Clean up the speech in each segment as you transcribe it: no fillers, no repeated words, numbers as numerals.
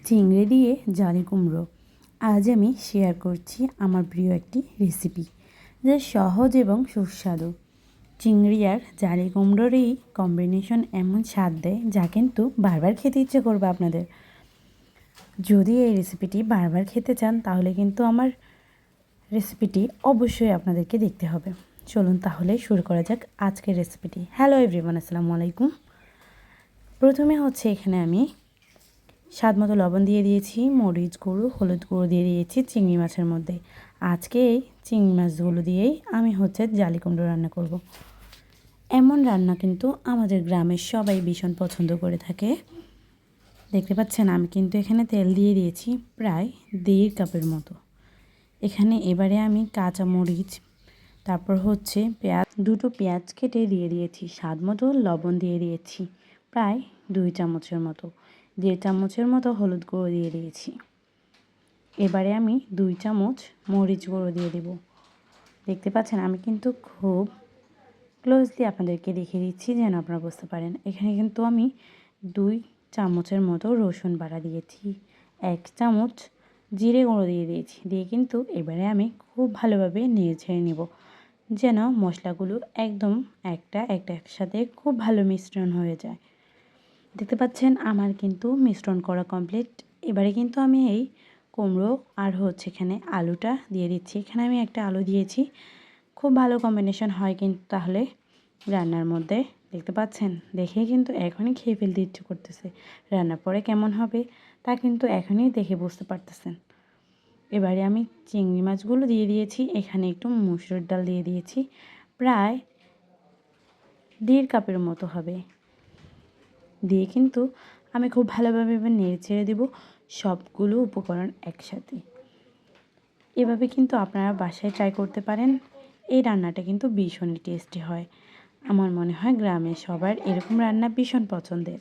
চিংড়ি দিয়ে জালি কুমড়ো। আজ আমি শেয়ার করছি আমার প্রিয় একটি রেসিপি, যা সহজ এবং সুস্বাদু। চিংড়ি আর জালি কুমড়োর এই কম্বিনেশন এমন স্বাদ দেয় যা কিন্তু বারবার খেতে ইচ্ছে করবে আপনাদের। যদি এই রেসিপিটি বারবার খেতে চান তাহলে কিন্তু আমার রেসিপিটি অবশ্যই আপনাদেরকে দেখতে হবে। চলুন তাহলে শুরু করা যাক আজকের রেসিপিটি। হ্যালো এভরিওয়ান, আসসালামু আলাইকুম। প্রথমে এখানে আমি স্বাদ মতো লবণ দিয়ে দিয়েছি, মরিচ গুঁড়ো, হলুদ গুঁড়ো দিয়ে দিয়েছি চিংড়ি মাছের মধ্যে। আজকে এই চিংড়ি মাছগুলো দিয়েই আমি জালি কুমড়ো রান্না করব। এমন রান্না কিন্তু আমাদের গ্রামের সবাই ভীষণ পছন্দ করে থাকে। দেখতে পাচ্ছেন আমি কিন্তু এখানে তেল দিয়ে দিয়েছি প্রায় 1.5 কাপের মতো। এখানে এবারে আমি কাঁচা মরিচ, তারপর দুটো পেঁয়াজ কেটে দিয়ে দিয়েছি, স্বাদ মতো লবণ দিয়ে দিয়েছি প্রায় 2 চামচের মতো, 1.5 চামচের মতো হলুদ গুঁড়ো দিয়ে দিয়েছি। এবারে আমি 2 চামচ মরিচ গুঁড়ো দিয়ে দেব। দেখতে পাচ্ছেন আমি কিন্তু খুব ক্লোজলি আপনাদেরকে দেখিয়ে দিচ্ছি যেন আপনারা বুঝতে পারেন। এখানে কিন্তু আমি 2 চামচের মতো রসুন বাটা দিয়েছি, 1 চামচ জিরে গুঁড়ো দিয়ে দিয়েছি। দিয়ে কিন্তু এবারে আমি খুব ভালোভাবে নেড়ে ছেড়ে নেব যেন মশলাগুলো একদম একসাথে খুব ভালো মিশ্রণ হয়ে যায়। দেখতে পাচ্ছেন আমার কিন্তু মিশ্রণ করা কমপ্লিট। এবারে কিন্তু আমি এই কুমড়ো আর এখানে আলুটা দিয়ে দিচ্ছি। এখানে আমি একটা আলু দিয়েছি, খুব ভালো কম্বিনেশন হয় কিন্তু তাহলে রান্নার মধ্যে। দেখতে পাচ্ছেন, দেখেই কিন্তু এখনই খেয়ে ফেলতে ইচ্ছে করতেছে। রান্নার পরে কেমন হবে তা কিন্তু এখনই দেখে বুঝতে পারতেছেন। এবারে আমি চিংড়ি মাছগুলো দিয়ে দিয়েছি, এখানে একটু মসুর ডাল দিয়ে দিয়েছি, প্রায় 1.5 কাপের মতো হবে। দিয়ে কিন্তু আমি খুব ভালোভাবে এবার নেড়ে ছেড়ে দেবো সবগুলো উপকরণ একসাথে। এভাবে কিন্তু আপনারা বাসায় ট্রাই করতে পারেন। এই রান্নাটা কিন্তু ভীষণই টেস্টি হয়। আমার মনে হয় গ্রামের সবার এরকম রান্না ভীষণ পছন্দের।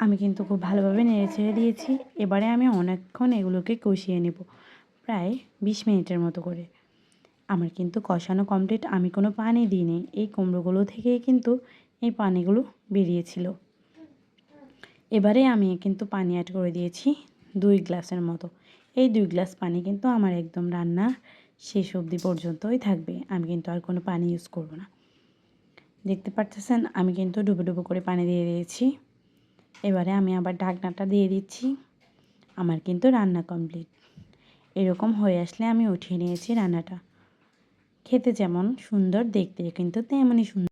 আমি কিন্তু খুব ভালোভাবে নেড়ে ছেড়ে দিয়েছি। এবারে আমি অনেকক্ষণ এগুলোকে কষিয়ে নেব, প্রায় 20 মিনিটের মতো করে। আমার কিন্তু কষানো কমপ্লিট, আমি কোনো পানি দিইনি। এই কুমড়োগুলো থেকেই কিন্তু এই পানিগুলো বেরিয়েছিল। এবারে আমি কিন্তু পানি অ্যাড করে দিয়েছি 2 গ্লাসের মতো। এই 2 গ্লাস পানি কিন্তু আমার একদম রান্না শেষ অবধি পর্যন্তই থাকবে। আমি কিন্তু আর কোনো পানি ইউজ করব না। দেখতে পারতেছেন আমি কিন্তু ডুবো ডুবো করে পানি দিয়ে দিয়েছি। এবারে আমি আবার ঢাকনাটা দিয়ে দিচ্ছি। আমার কিন্তু রান্না কমপ্লিট। এরকম হয়ে আসলে আমি উঠিয়ে নিয়েছি রান্নাটা। খেতে যেমন সুন্দর, দেখতে কিন্তু তেমনই সুন্দর।